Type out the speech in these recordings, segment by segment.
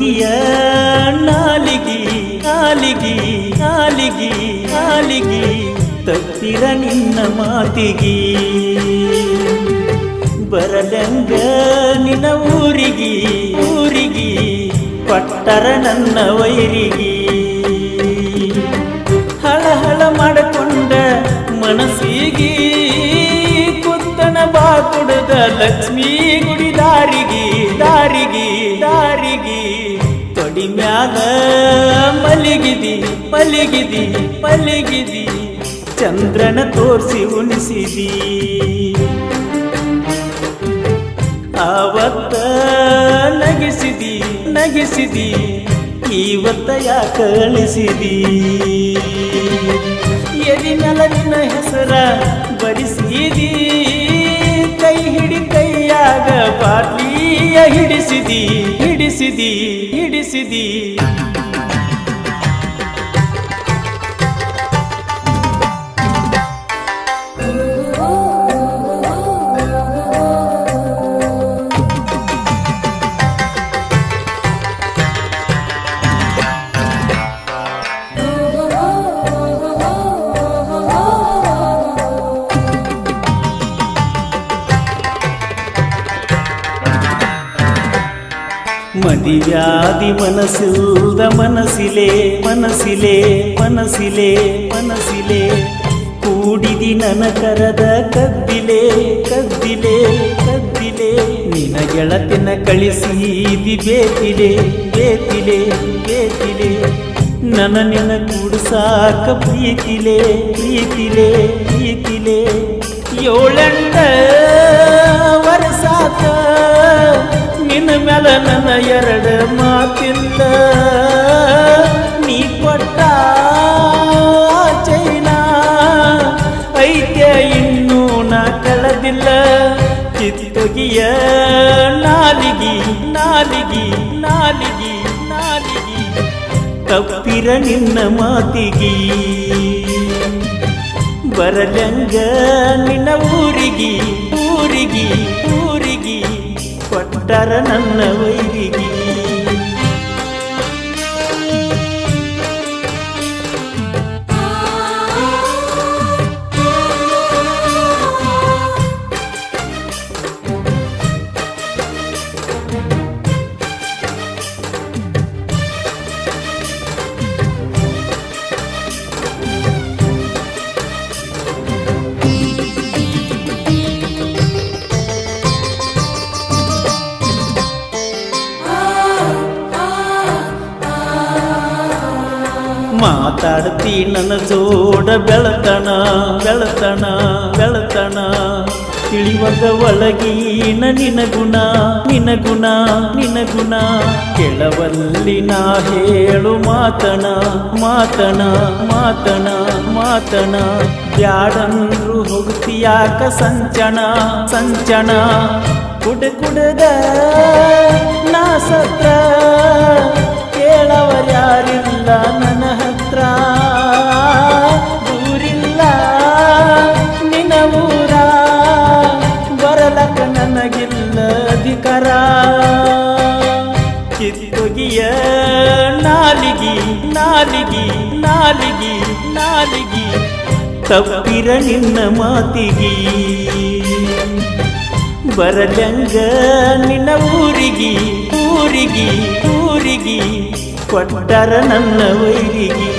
ಕಿತ್ತೊಗಿಯ ನಾಲಿಗಿ ನಾಲಿಗಿ ನಾಲಿಗಿ ನಾಲಿಗಿ ತಪ್ಪಿರ ನಿನ್ನ ಮಾತಿಗಿ ಬರಲಂಗ ನಿನ್ನ ಊರಿಗಿ ಊರಿಗಿ ಪಟ್ಟರ ನನ್ನ ವೈರಿಗಿ ಹಳಹಳ ಮಾಡಿಕೊಂಡ ಮನಸ್ಸಿಗಿ ಕುತ್ತನ ಬಾಕುಡದ ಲಕ್ಷ್ಮೀ ಗುಡಿ ದಾರಿಗಿ ದಾರಿಗಿ ದಾರಿಗಿ ತೊಡಿ ಮ್ಯಾಲ ಮಲಗಿದಿ ಮಲಗಿದಿ ಮಲಗಿದಿ ಚಂದ್ರನ ತೋರಿಸಿ ಉಣಿಸಿದಿ ಆವತ್ತ ನಗಿಸಿದಿ ನಗಿಸಿದಿ ಇವತ್ತ ಯಾಕೆ ಅಳಿಸಿದಿ ಎದಿನಲ ನಿನ್ನ ಹೆಸರ ಬರಿಸಿದಿ ಕೈ ಹಿಡಿ ಕೈಯಾಗ ಬಾಟ್ಲಿಯ ಹಿಡಿಸಿದಿ ಹಿಡಿಸಿದಿ ಹಿಡಿಸಿದಿ ಮದಿವ್ಯಾದಿ ಮನಸ್ಸಿಲ್ದ ಮನಸ್ಸಿಲೆ ಮನಸ್ಸಿಲೆ ಮನಸ್ಸಿಲೆ ಮನಸ್ಸಿಲೆ ಕೂಡಿದಿ ನನ್ನ ಕರದ ಕದ್ದಿಲೆ ಕದ್ದಿಲೆ ಕದ್ದಿಲೆ ನಿನ ಗೆಳತಿನ ಕಳಿಸಿದಿ ಬೇತಿಲೆ ಬೇತಿಲೆ ಬೇತಿಲೆ ನನ್ನ ನಿನ್ನ ಕೂಡ್ಸಾಕ ಪ್ರೀತಿಲೆ ಪ್ರೀತಿಲೆ ಪ್ರೀತಿಲೆ ಏಳೆಂಟ ವರ್ಷಾತ ನಿನ್ನ ಮ್ಯಾಲ ನನ್ನ ಎರಡು ಮಾತಿಲ್ಲ ನೀ ಕೊಟ್ಟ ಚೈನಾ ಐತ್ಯ ಇನ್ನೂ ನಾ ಕಳೆದಿಲ್ಲ ಕಿತ್ತೊಗಿಯ ನಾಲಿಗಿ ನಾಲಿಗಿ ನಾಲಿಗಿ ನಾಲಿಗಿ ತಪ್ಪಿರ ನಿನ್ನ ಮಾತಿಗಿ ಬರಲಂಗ ನಿನ್ನ ಊರಿಗಿ ಊರಿಗಿ ಊರಿಗಿ ಪಟ್ಟರ ನನ್ನ ವೈರಿಗಿ ಮಾತಾಡ್ತಿ ನನ್ನ ಜೋಡ ಬೆಳತನ ಬೆಳತನ ಬೆಳತನ ತಿಳಿವಾಗ ಒಳಗಿನ ನಿನಗುಣ ನಿನಗುಣ ನಿನಗುಣ ಕೆಳವಲ್ಲಿ ನಾ ಹೇಳು ಮಾತನ ಮಾತನ ಮಾತನ ಮಾತನ ಬ್ಯಾಡಂದ್ರು ಹೋಗ್ತಿಯಾಕ ಸಂಚನ ಸಂಚನ ಕುಡದ ನಾ ಸತ್ರ ಕೇಳವರ್ಯಾರಿಲ್ಲ ನನ್ನ ಹತ್ರ ದೂರಿಲ್ಲ ನಿನ್ನ ಊರ ಬರಲಕ ನನಗಿಲ್ಲ ಅಧಿಕಾರ ಕಿತ್ತೊಗಿಯ ನಾಲಿಗಿ ನಾಲಿಗಿ ನಾಲಿಗಿ ನಾಲಿಗಿ ತಪ್ಪಿರ ನಿನ್ನ ಮಾತಿಗಿ ಬರಲಂಗ ನಿನ್ನ ಊರಿಗಿ ಊರಿಗಿ ಊರಿಗಿ ಕೊಟ್ಟರ ನನ್ನ ವೈರಿಗಿ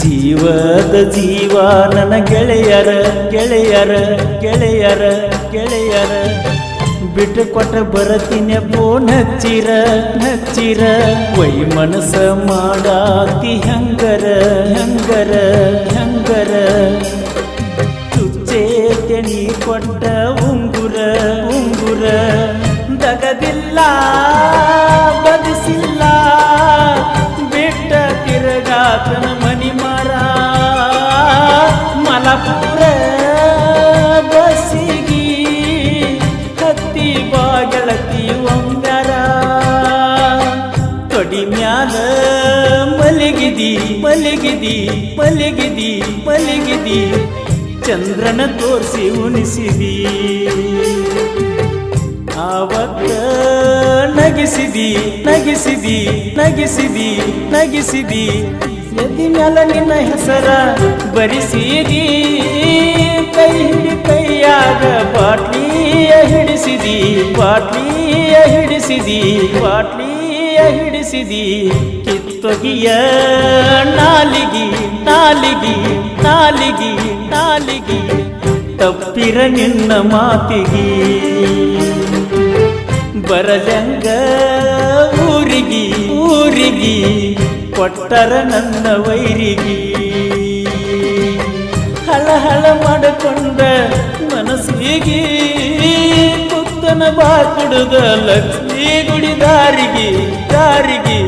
ಜೀವದ ಜೀವ ನನ್ನ ಗೆಳೆಯರ ಗೆಳೆಯರ ಗೆಳೆಯರ ಗೆಳೆಯರ ಬಿಟ್ಟು ಕೊಟ್ಟ ಬರತೀನಿ ಫೋನ್ ಹಚ್ಚಿರ ಹಚ್ಚಿರ ವೈ ಮನಸ ಮಾಡಾತಿ ಹಂಗರ ಹಂಗರ ಹಂಗರ ಚುಚ್ಚೇತೆ ನೀ ಕೊಟ್ಟ ಉಂಗುರ ಉಂಗುರ ದಗದಿಲ್ಲ ಬದಿಸಿಲ್ಲ ಬಿಟ್ಟ ಶಾಪುರ ಬಸ್ಸಿಗಿ ಹತ್ತಿ ಬಾಗಳತಿ ಒಮ್ಮ್ಯಾರ ತೊಡಿ ಮ್ಯಾಲ ಮಲಗಿದಿ ಮಲಗಿದಿ ಮಲಗಿದಿ ಮಲಗಿದಿ ಚಂದ್ರನ ತೋರಿಸಿ ಉಣಿಸಿದಿ ಆವತ್ತ ನಗಿಸಿದಿ ನಗಿಸಿದಿ ನಗಿಸಿದಿ ನಗಿಸಿದಿ ಎದಿ ಮ್ಯಾಲ ನಿನ್ನ ಹೆಸರ ಬರಿಸಿದಿ ಕೈ ಹಿಡಿ ಕೈಯಾಗ ಬಾಟ್ಲಿಯ ಹಿಡಿಸಿದಿ ಬಾಟ್ಲಿಯ ಹಿಡಿಸಿದಿ ಬಾಟ್ಲಿಯ ಹಿಡಿಸಿದಿ ಕಿತ್ತೊಗಿಯ ನಾಲಿಗಿ ನಾಲಿಗಿ ನಾಲಿಗಿ ನಾಲಿಗಿ ತಪ್ಪಿರ ನಿನ್ನ ಮಾತಿಗಿ ಬರಜಂಗ ಊರಿಗಿ ಊರಿಗಿ ಕೊಟ್ಟರ ನನ್ನ ವೈರಿಗಿ ಹಳ ಮಾಡಿಕೊಂಡ ಮನಸ್ಸಿಗಿ ಕುತ್ತನ ಬಾ ಕುಡುದ ಲಕ್ಷ್ಮೀ ಗುಡಿ ದಾರಿಗೆ ದಾರಿಗೆ